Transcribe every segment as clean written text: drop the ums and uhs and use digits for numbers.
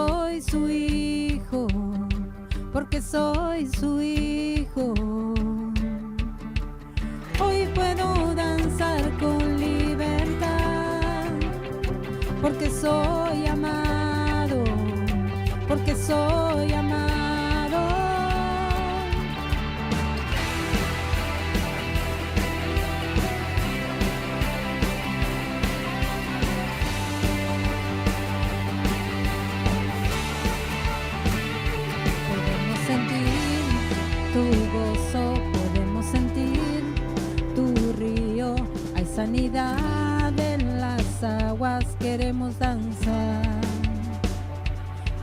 soy su hijo, porque soy su hijo. Hoy puedo danzar con libertad, porque soy amado, porque soy amado. Podemos sentir tu gozo, podemos sentir tu río. Hay sanidad en las aguas, queremos danzar.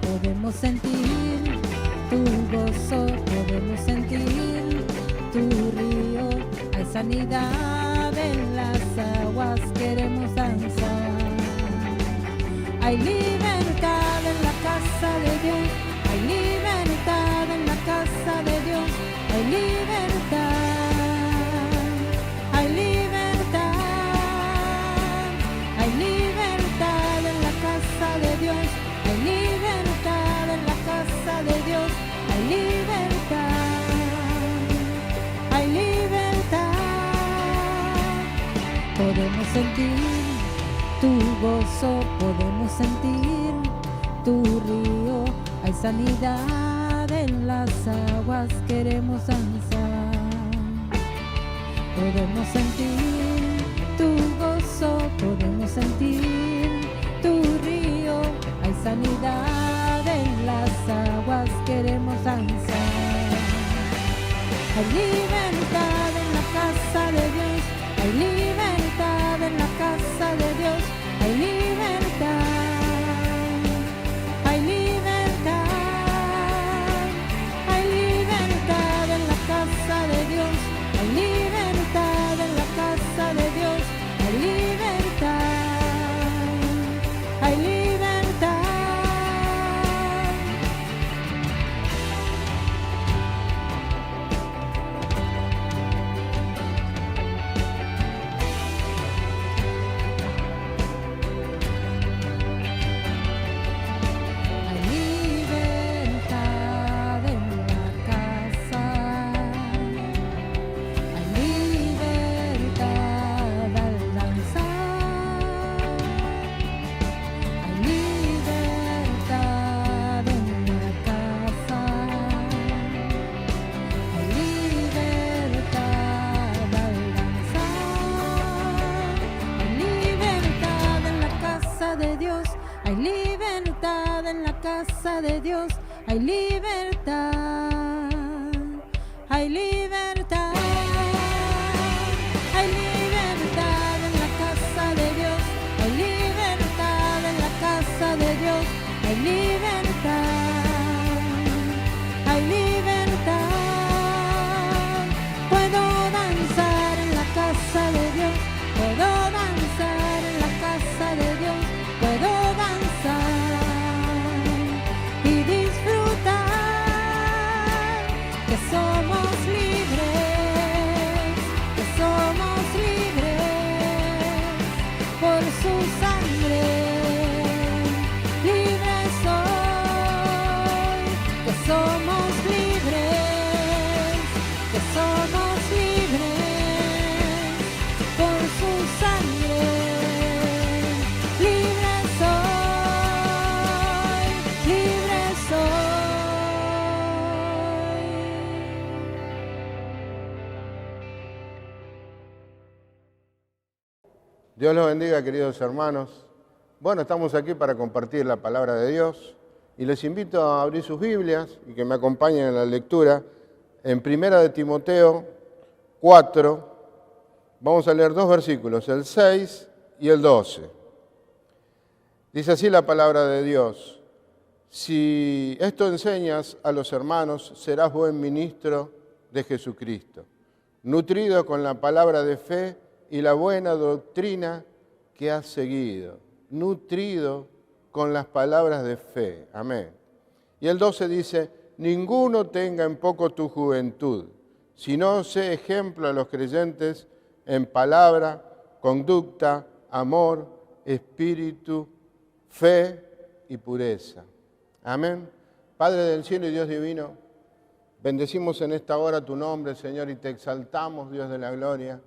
Podemos sentir tu gozo, podemos sentir tu río. Hay sanidad en las aguas, queremos danzar. Hay libertad en la casa de Dios, hay libertad en la casa de Dios, hay libertad, hay libertad, hay libertad en la casa de Dios, hay libertad en la casa de Dios, hay libertad, hay libertad. Podemos sentir tu gozo, podemos sentir tu río. Hay sanidad en las aguas, queremos danzar. Podemos sentir tu gozo, podemos sentir tu río. Hay sanidad en las aguas, queremos danzar. Hay libertad en la casa de Dios, hay libertad en la casa de Dios, hay libertad, hay libertad, hay libertad en la casa de Dios, hay libertad en la casa de Dios, hay libertad, hay libertad. Hay libertad en la casa de Dios, hay libertad, hay libertad, hay libertad en la casa de Dios, hay libertad en la casa de Dios, hay libertad, hay libertad. Puedo danzar en la casa de Dios, puedo danzar en la casa de Dios, puedo danzar y disfrutar que somos libres, que somos libres por su sangre. Libres soy, que somos libres, que somos libres por su sangre. Dios los bendiga, queridos hermanos. Bueno, estamos aquí para compartir la palabra de Dios y les invito a abrir sus Biblias y que me acompañen en la lectura en 1 de Timoteo 4. Vamos a leer dos versículos, el 6 y el 12. Dice así la palabra de Dios: si esto enseñas a los hermanos, serás buen ministro de Jesucristo, nutrido con la palabra de fe y la buena doctrina que has seguido, nutrido con las palabras de fe. Amén. Y el 12 dice: ninguno tenga en poco tu juventud, sino sé ejemplo a los creyentes en palabra, conducta, amor, espíritu, fe y pureza. Amén. Padre del cielo y Dios divino, bendecimos en esta hora tu nombre, Señor, y te exaltamos, Dios de la gloria.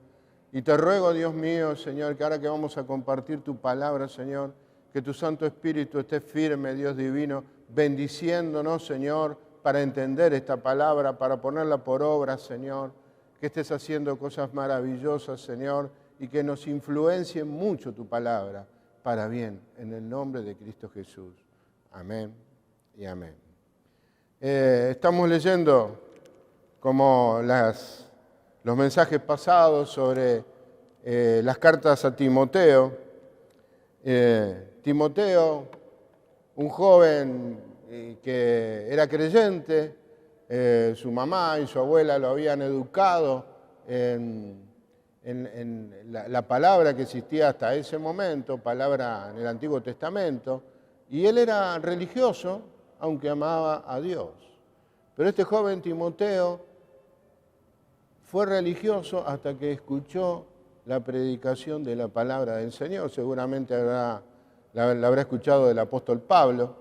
Y te ruego, Dios mío, Señor, que ahora que vamos a compartir tu palabra, Señor, que tu Santo Espíritu esté firme, Dios divino, bendiciéndonos, Señor, para entender esta palabra, para ponerla por obra, Señor. Que estés haciendo cosas maravillosas, Señor, y que nos influencie mucho tu palabra para bien, en el nombre de Cristo Jesús. Amén y amén. Estamos leyendo como los mensajes pasados sobre las cartas a Timoteo. Timoteo, un joven que era creyente, su mamá y su abuela lo habían educado en la palabra que existía hasta ese momento, palabra en el Antiguo Testamento, y él era religioso, aunque amaba a Dios. Pero este joven Timoteo fue religioso hasta que escuchó la predicación de la palabra del Señor. Seguramente la habrá escuchado del apóstol Pablo.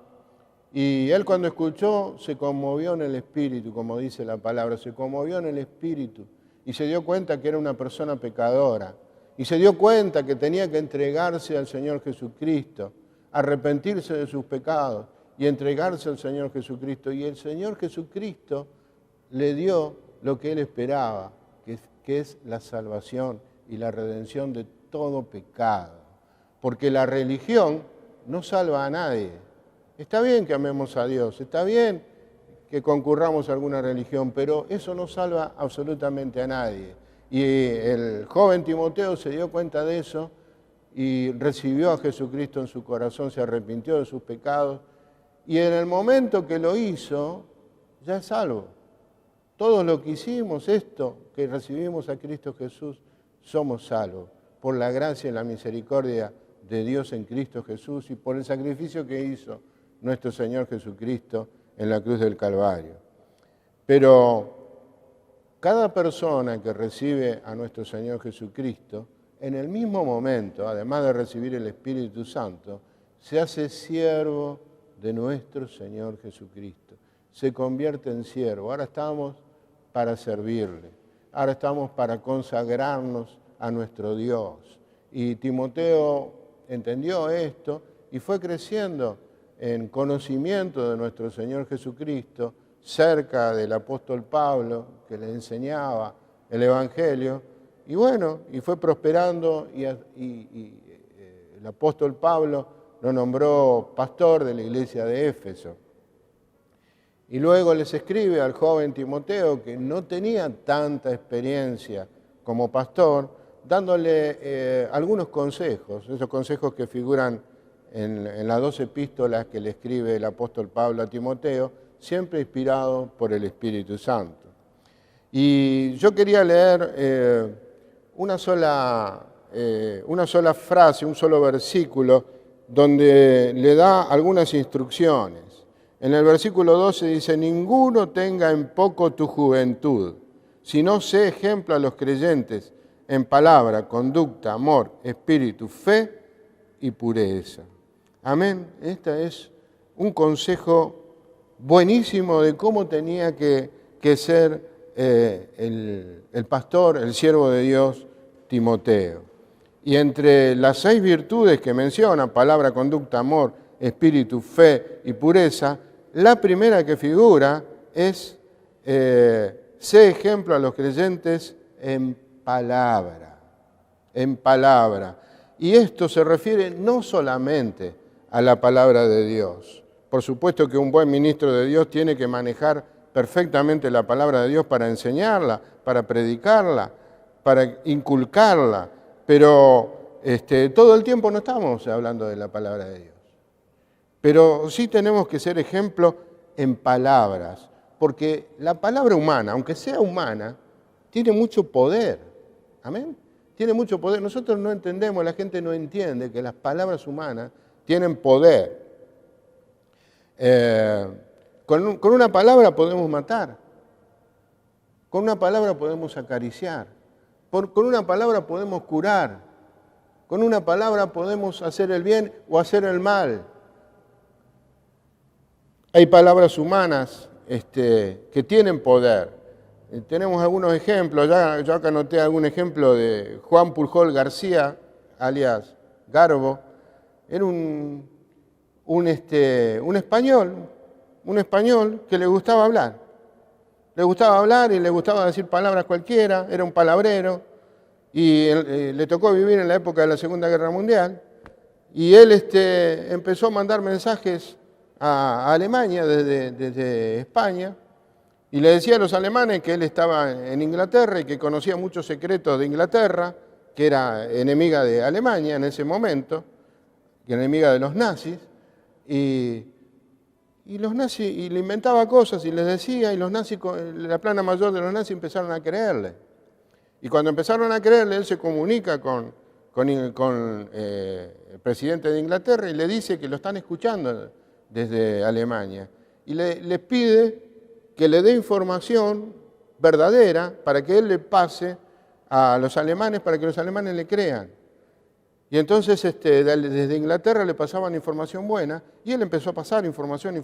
Y él cuando escuchó se conmovió en el espíritu, como dice la palabra, se conmovió en el espíritu y se dio cuenta que era una persona pecadora. Y se dio cuenta que tenía que entregarse al Señor Jesucristo, arrepentirse de sus pecados y entregarse al Señor Jesucristo. Y el Señor Jesucristo le dio lo que él esperaba, que es la salvación y la redención de todo pecado. Porque la religión no salva a nadie. Está bien que amemos a Dios, está bien que concurramos a alguna religión, pero eso no salva absolutamente a nadie. Y el joven Timoteo se dio cuenta de eso y recibió a Jesucristo en su corazón, se arrepintió de sus pecados, y en el momento que lo hizo, ya es salvo. Todos los que hicimos esto, que recibimos a Cristo Jesús, somos salvos, por la gracia y la misericordia de Dios en Cristo Jesús y por el sacrificio que hizo nuestro Señor Jesucristo en la cruz del Calvario. Pero cada persona que recibe a nuestro Señor Jesucristo, en el mismo momento, además de recibir el Espíritu Santo, se hace siervo de nuestro Señor Jesucristo. Se convierte en siervo. Ahora estamos para servirle. Ahora estamos para consagrarnos a nuestro Dios. Y Timoteo entendió esto y fue creciendo en conocimiento de nuestro Señor Jesucristo, cerca del apóstol Pablo, que le enseñaba el Evangelio, y bueno, y fue prosperando, y el apóstol Pablo lo nombró pastor de la iglesia de Éfeso. Y luego les escribe al joven Timoteo, que no tenía tanta experiencia como pastor, dándole algunos consejos, esos consejos que figuran en las 2 epístolas que le escribe el apóstol Pablo a Timoteo, siempre inspirado por el Espíritu Santo. Y yo quería leer una sola frase, un solo versículo, donde le da algunas instrucciones. En el versículo 12 dice: ninguno tenga en poco tu juventud, sino sé ejemplo a los creyentes en palabra, conducta, amor, espíritu, fe y pureza. Amén. Este es un consejo buenísimo de cómo tenía que ser el pastor, el siervo de Dios, Timoteo. Y entre las 6 virtudes que menciona, palabra, conducta, amor, espíritu, fe y pureza, la primera que figura es sé ejemplo a los creyentes en palabra, en palabra. Y esto se refiere no solamente a la palabra de Dios. Por supuesto que un buen ministro de Dios tiene que manejar perfectamente la palabra de Dios para enseñarla, para predicarla, para inculcarla, pero todo el tiempo no estamos hablando de la palabra de Dios. Pero sí tenemos que ser ejemplo en palabras, porque la palabra humana, aunque sea humana, tiene mucho poder. ¿Amén? Tiene mucho poder. Nosotros no entendemos, la gente no entiende que las palabras humanas tienen poder. Con una palabra podemos matar, con una palabra podemos acariciar, con una palabra podemos curar, con una palabra podemos hacer el bien o hacer el mal. Hay palabras humanas que tienen poder. Tenemos algunos ejemplos, yo acá anoté algún ejemplo de Juan Pujol García, alias Garbo. Era un español que le gustaba hablar. Le gustaba hablar y le gustaba decir palabras cualquiera, era un palabrero, y le tocó vivir en la época de la Segunda Guerra Mundial, y él empezó a mandar mensajes a Alemania desde España, y le decía a los alemanes que él estaba en Inglaterra y que conocía muchos secretos de Inglaterra, que era enemiga de Alemania en ese momento, que era enemiga de los nazis, y los nazis, y le inventaba cosas y les decía, y los nazis, la plana mayor de los nazis empezaron a creerle. Y cuando empezaron a creerle, él se comunica con el presidente de Inglaterra y le dice que lo están escuchando desde Alemania. Y le pide que le dé información verdadera para que él le pase a los alemanes, para que los alemanes le crean. Y entonces desde Inglaterra le pasaban información buena y él empezó a pasar información.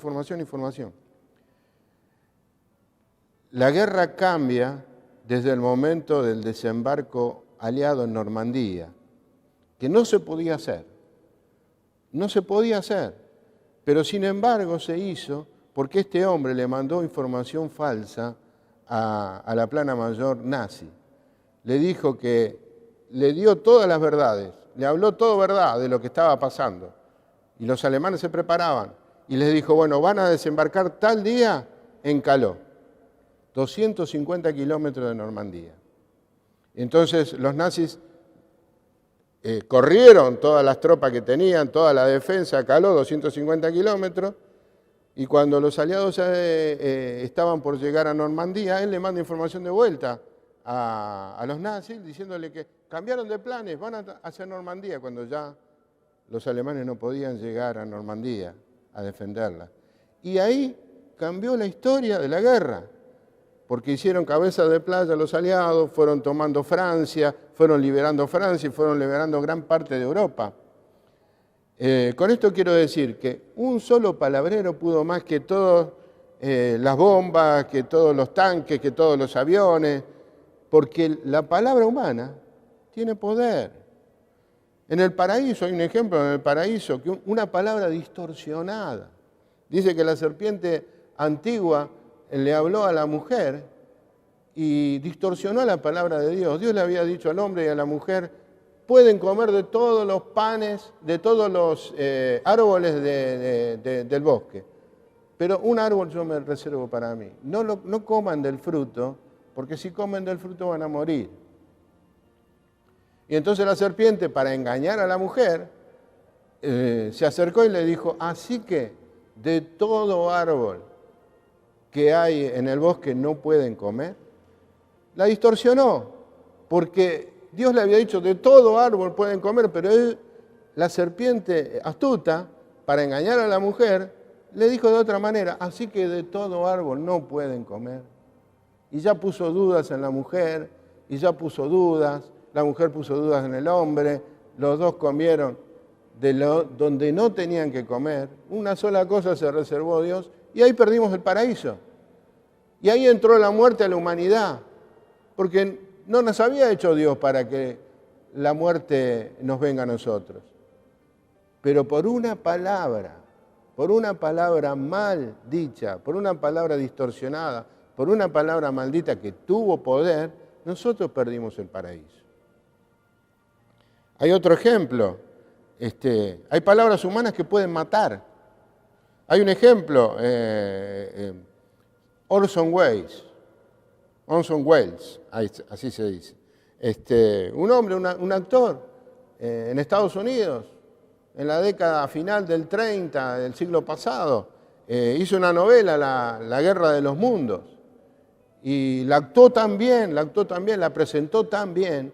La guerra cambia desde el momento del desembarco aliado en Normandía, que no se podía hacer. No se podía hacer, pero sin embargo se hizo porque este hombre le mandó información falsa a la plana mayor nazi. Le dijo que le dio todas las verdades, le habló todo verdad de lo que estaba pasando. Y los alemanes se preparaban y les dijo, bueno, van a desembarcar tal día en Calais, 250 kilómetros de Normandía. Entonces los nazis corrieron todas las tropas que tenían, toda la defensa a Calais, 250 kilómetros, y cuando los aliados estaban por llegar a Normandía, él le manda información de vuelta a los nazis diciéndole que cambiaron de planes, van hacia Normandía, cuando ya los alemanes no podían llegar a Normandía a defenderla. Y ahí cambió la historia de la guerra, porque hicieron cabeza de playa los aliados, fueron tomando Francia, fueron liberando Francia y fueron liberando gran parte de Europa. Con esto quiero decir que un solo palabrero pudo más que todas las bombas, que todos los tanques, que todos los aviones, porque la palabra humana tiene poder. En el paraíso, hay un ejemplo en el paraíso, que una palabra distorsionada. Dice que la serpiente antigua le habló a la mujer y distorsionó la palabra de Dios. Dios le había dicho al hombre y a la mujer, pueden comer de todos los panes, de todos los árboles del bosque, pero un árbol yo me reservo para mí. No coman del fruto, porque si comen del fruto van a morir. Y entonces la serpiente, para engañar a la mujer, se acercó y le dijo, así que de todo árbol que hay en el bosque no pueden comer. La distorsionó, porque Dios le había dicho, de todo árbol pueden comer, pero la serpiente astuta, para engañar a la mujer, le dijo de otra manera, así que de todo árbol no pueden comer. Y ya puso dudas en la mujer, y ya puso dudas, la mujer puso dudas en el hombre, los dos comieron donde no tenían que comer, una sola cosa se reservó Dios, y ahí perdimos el paraíso. Y ahí entró la muerte a la humanidad, porque no nos había hecho Dios para que la muerte nos venga a nosotros. Pero por una palabra mal dicha, por una palabra distorsionada, por una palabra maldita que tuvo poder, nosotros perdimos el paraíso. Hay otro ejemplo, hay palabras humanas que pueden matar. Hay un ejemplo, Orson Welles, así se dice. Un hombre, un actor en Estados Unidos, en la década final del 30 del siglo pasado, hizo una novela, La Guerra de los Mundos, y la actuó tan bien, la presentó tan bien,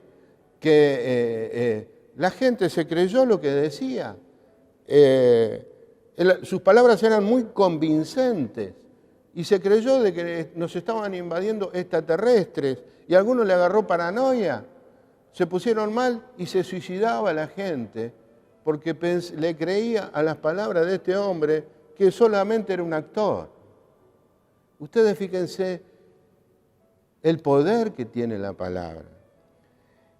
que la gente se creyó lo que decía. Sus palabras eran muy convincentes, y se creyó de que nos estaban invadiendo extraterrestres, y a algunos le agarró paranoia, se pusieron mal y se suicidaba la gente, porque le creía a las palabras de este hombre que solamente era un actor. Ustedes fíjense el poder que tiene la palabra.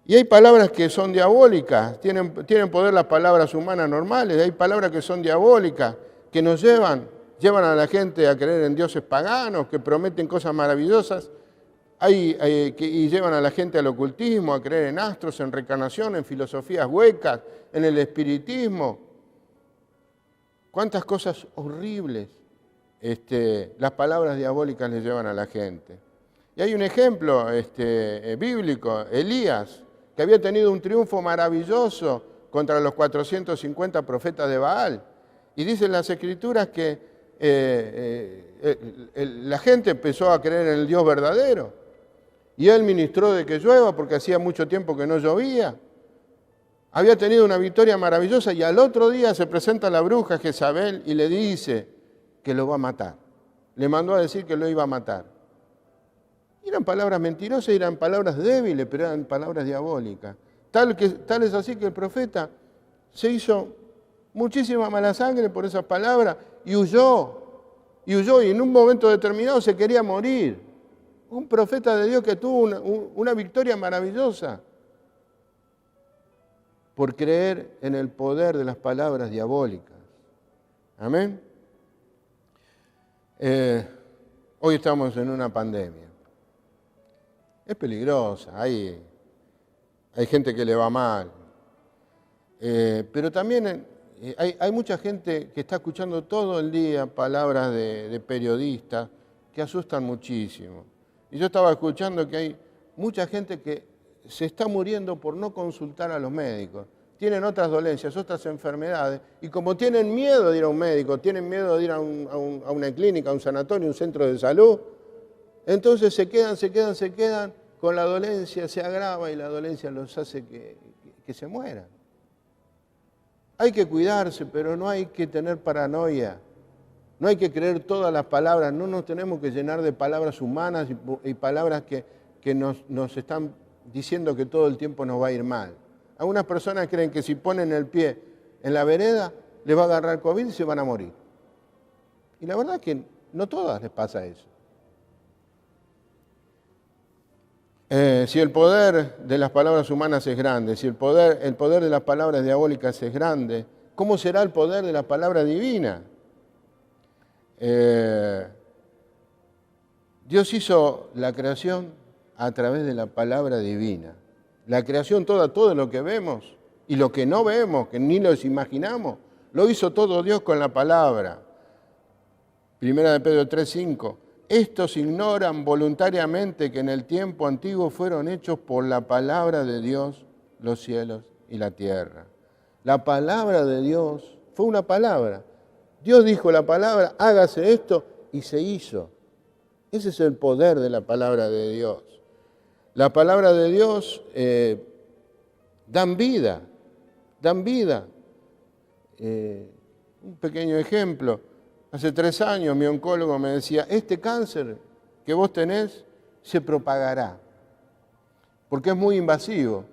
Y hay palabras que son diabólicas, tienen poder las palabras humanas normales, hay palabras que son diabólicas, que nos llevan a la gente a creer en dioses paganos, que prometen cosas maravillosas, y llevan a la gente al ocultismo, a creer en astros, en reencarnación, en filosofías huecas, en el espiritismo. Cuántas cosas horribles las palabras diabólicas le llevan a la gente. Y hay un ejemplo bíblico, Elías, que había tenido un triunfo maravilloso contra los 450 profetas de Baal. Y dicen las Escrituras que la gente empezó a creer en el Dios verdadero. Y él ministró de que llueva porque hacía mucho tiempo que no llovía. Había tenido una victoria maravillosa y al otro día se presenta la bruja Jezabel y le dice que lo va a matar. Le mandó a decir que lo iba a matar. Eran palabras mentirosas, eran palabras débiles, pero eran palabras diabólicas. Tal es así que el profeta se hizo muchísima mala sangre por esas palabras y huyó. Y en un momento determinado se quería morir. Un profeta de Dios que tuvo una victoria maravillosa por creer en el poder de las palabras diabólicas. Amén. Hoy estamos en una pandemia. Es peligrosa, hay gente que le va mal. Pero también hay mucha gente que está escuchando todo el día palabras de periodistas que asustan muchísimo. Y yo estaba escuchando que hay mucha gente que se está muriendo por no consultar a los médicos. Tienen otras dolencias, otras enfermedades, y como tienen miedo de ir a un médico, tienen miedo de ir a una clínica, a un sanatorio, a un centro de salud, entonces se quedan, con la dolencia se agrava y la dolencia los hace que se mueran. Hay que cuidarse, pero no hay que tener paranoia. No hay que creer todas las palabras, no nos tenemos que llenar de palabras humanas y palabras que nos están diciendo que todo el tiempo nos va a ir mal. Algunas personas creen que si ponen el pie en la vereda les va a agarrar COVID y se van a morir. Y la verdad es que no a todas les pasa eso. Si el poder de las palabras humanas es grande, si el poder de las palabras diabólicas es grande, ¿cómo será el poder de la palabra divina? Dios hizo la creación a través de la palabra divina. La creación toda, todo lo que vemos y lo que no vemos, que ni nos imaginamos, lo hizo todo Dios con la palabra. Primera de Pedro 3:5. Estos ignoran voluntariamente que en el tiempo antiguo fueron hechos por la palabra de Dios los cielos y la tierra. La palabra de Dios fue una palabra. Dios dijo la palabra, hágase esto, y se hizo. Ese es el poder de la palabra de Dios. La palabra de Dios dan vida. Un pequeño ejemplo. Hace 3 años mi oncólogo me decía, este cáncer que vos tenés se propagará, porque es muy invasivo.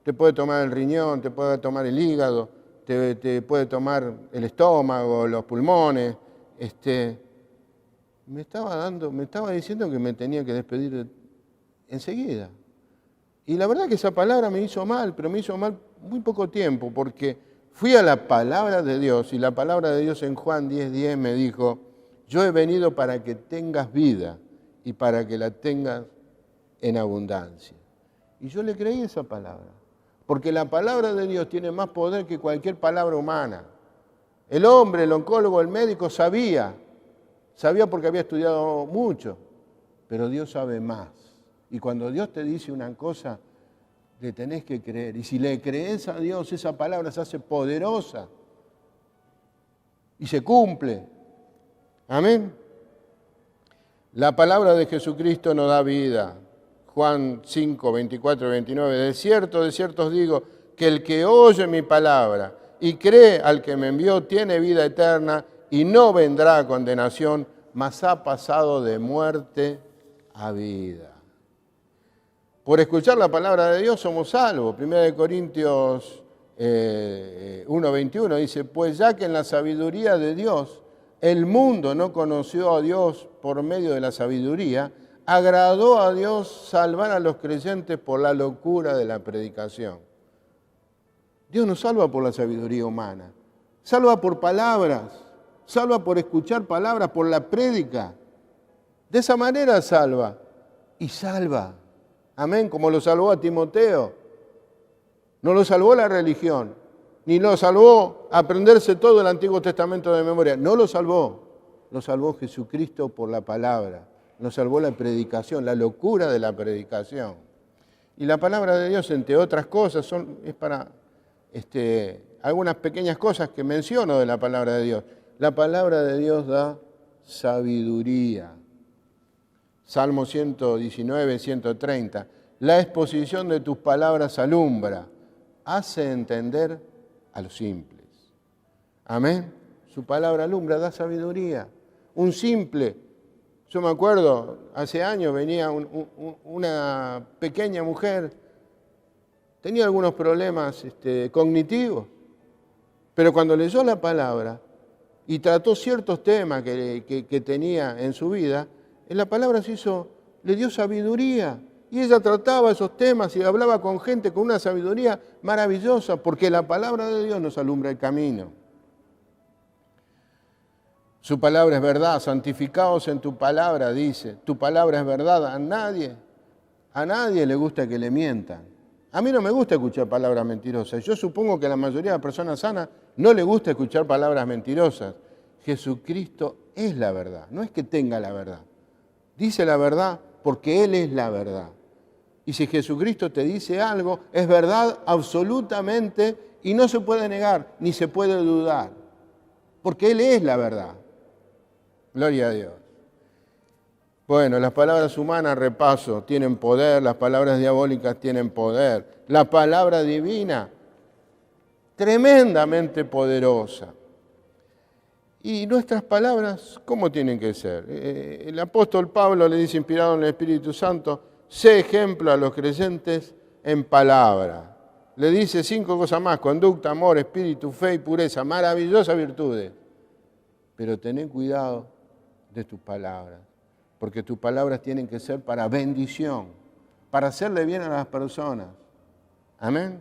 Te puede tomar el riñón, te puede tomar el hígado, te puede tomar el estómago, los pulmones. Me estaba diciendo que me tenía que despedir enseguida. Y la verdad que esa palabra me hizo mal, pero me hizo mal muy poco tiempo, porque fui a la palabra de Dios, y la palabra de Dios en Juan 10:10 me dijo, yo he venido para que tengas vida y para que la tengas en abundancia. Y yo le creí esa palabra, porque la palabra de Dios tiene más poder que cualquier palabra humana. El hombre, el oncólogo, el médico sabía porque había estudiado mucho, pero Dios sabe más. Y cuando Dios te dice una cosa, le tenés que creer. Y si le crees a Dios, esa palabra se hace poderosa y se cumple. Amén. La palabra de Jesucristo nos da vida. Juan 5, 24 y 29. De cierto os digo, que el que oye mi palabra y cree al que me envió tiene vida eterna y no vendrá a condenación, mas ha pasado de muerte a vida. Por escuchar la palabra de Dios somos salvos. 1 Corintios 1:21 dice, pues ya que en la sabiduría de Dios el mundo no conoció a Dios por medio de la sabiduría, agradó a Dios salvar a los creyentes por la locura de la predicación. Dios no salva por la sabiduría humana, salva por palabras, salva por escuchar palabras, por la prédica. De esa manera salva y salva. Amén, como lo salvó a Timoteo. No lo salvó la religión, ni lo salvó aprenderse todo el Antiguo Testamento de memoria. No lo salvó Jesucristo por la palabra. Lo salvó la predicación, la locura de la predicación. Y la palabra de Dios, entre otras cosas, es para algunas pequeñas cosas que menciono de la palabra de Dios. La palabra de Dios da sabiduría. Salmo 119, 130. La exposición de tus palabras alumbra, hace entender a los simples. Amén. Su palabra alumbra, da sabiduría. Un simple, yo me acuerdo, hace años venía una pequeña mujer, tenía algunos problemas cognitivos, pero cuando leyó la palabra y trató ciertos temas que tenía en su vida, en la palabra le dio sabiduría. Y ella trataba esos temas y hablaba con gente con una sabiduría maravillosa, porque la palabra de Dios nos alumbra el camino. Su palabra es verdad, santificaos en tu palabra, dice. Tu palabra es verdad. A nadie le gusta que le mientan. A mí no me gusta escuchar palabras mentirosas. Yo supongo que a la mayoría de las personas sanas no le gusta escuchar palabras mentirosas. Jesucristo es la verdad, no es que tenga la verdad. Dice la verdad porque Él es la verdad. Y si Jesucristo te dice algo, es verdad absolutamente y no se puede negar, ni se puede dudar, porque Él es la verdad. Gloria a Dios. Bueno, las palabras humanas, repaso, tienen poder, las palabras diabólicas tienen poder. La palabra divina, tremendamente poderosa. Y nuestras palabras, ¿cómo tienen que ser? El apóstol Pablo le dice, inspirado en el Espíritu Santo, sé ejemplo a los creyentes en palabra. Le dice 5 cosas más: conducta, amor, espíritu, fe y pureza, maravillosas virtudes. Pero tened cuidado de tus palabras, porque tus palabras tienen que ser para bendición, para hacerle bien a las personas. Amén.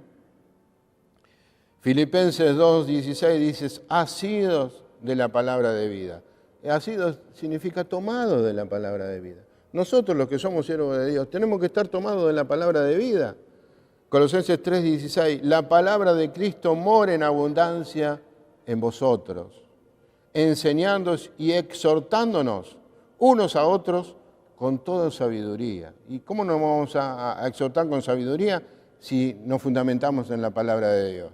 Filipenses 2:16 dice, asidos de la palabra de vida. Asidos significa tomado de la palabra de vida. Nosotros los que somos siervos de Dios tenemos que estar tomados de la palabra de vida. Colosenses 3:16, la palabra de Cristo mora en abundancia en vosotros, enseñándoos y exhortándonos unos a otros con toda sabiduría. ¿Y cómo nos vamos a exhortar con sabiduría si nos fundamentamos en la palabra de Dios?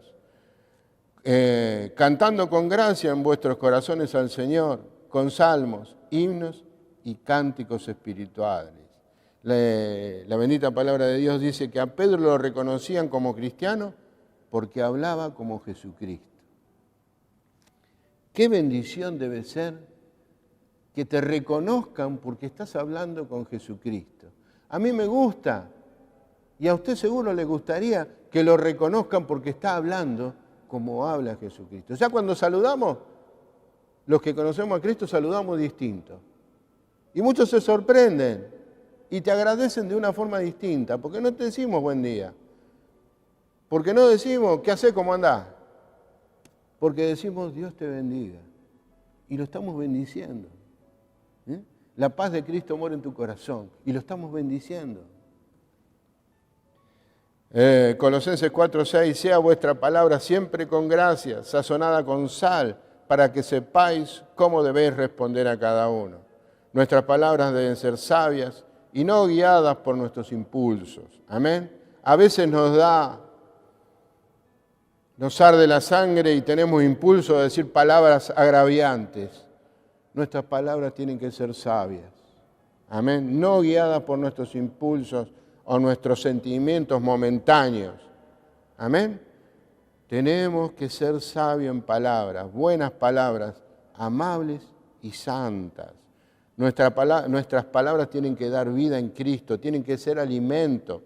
Cantando con gracia en vuestros corazones al Señor, con salmos, himnos y cánticos espirituales. La bendita palabra de Dios dice que a Pedro lo reconocían como cristiano porque hablaba como Jesucristo. Qué bendición debe ser que te reconozcan porque estás hablando con Jesucristo. A mí me gusta, y a usted seguro le gustaría que lo reconozcan porque está hablando como habla Jesucristo. Ya cuando saludamos, los que conocemos a Cristo saludamos distinto. Y muchos se sorprenden y te agradecen de una forma distinta, porque no te decimos buen día, porque no decimos ¿qué hacés, cómo andás? Porque decimos Dios te bendiga y lo estamos bendiciendo. La paz de Cristo mora en tu corazón y lo estamos bendiciendo. Colosenses 4:6, sea vuestra palabra siempre con gracia, sazonada con sal, para que sepáis cómo debéis responder a cada uno. Nuestras palabras deben ser sabias y no guiadas por nuestros impulsos. Amén. A veces nos arde la sangre y tenemos impulso de decir palabras agraviantes. Nuestras palabras tienen que ser sabias. Amén. No guiadas por nuestros impulsos o nuestros sentimientos momentáneos. Amén. Tenemos que ser sabios en palabras, buenas palabras, amables y santas. Nuestras palabras tienen que dar vida en Cristo, tienen que ser alimento,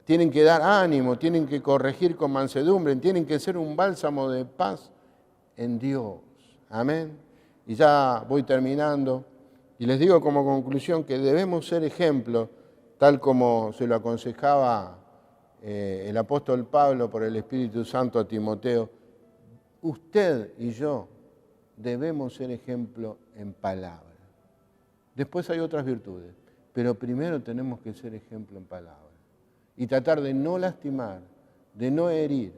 tienen que dar ánimo, tienen que corregir con mansedumbre, tienen que ser un bálsamo de paz en Dios. Amén. Y ya voy terminando. Y les digo como conclusión que debemos ser ejemplo, tal como se lo aconsejaba el apóstol Pablo por el Espíritu Santo a Timoteo. Usted y yo debemos ser ejemplo en palabra. Después hay otras virtudes, pero primero tenemos que ser ejemplo en palabra. Y tratar de no lastimar, de no herir,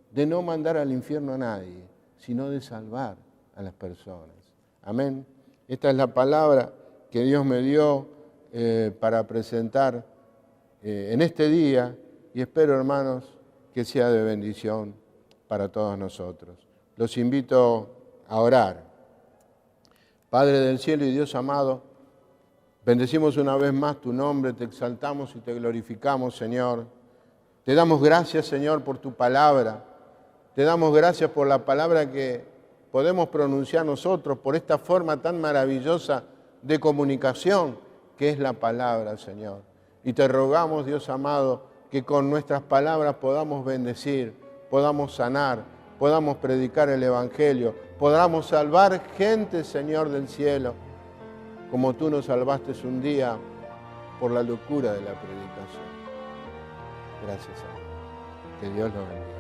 de no mandar al infierno a nadie, sino de salvar a las personas. Amén. Esta es la palabra que Dios me dio para presentar en este día y espero, hermanos, que sea de bendición para todos nosotros. Los invito a orar. Padre del cielo y Dios amado, bendecimos una vez más tu nombre, te exaltamos y te glorificamos, Señor. Te damos gracias, Señor, por tu palabra. Te damos gracias por la palabra que podemos pronunciar nosotros, por esta forma tan maravillosa de comunicación que es la palabra, Señor. Y te rogamos, Dios amado, que con nuestras palabras podamos bendecir, podamos sanar, podamos predicar el Evangelio, podamos salvar gente, Señor del cielo, como tú nos salvaste un día por la locura de la predicación. Gracias, Señor. Que Dios los bendiga.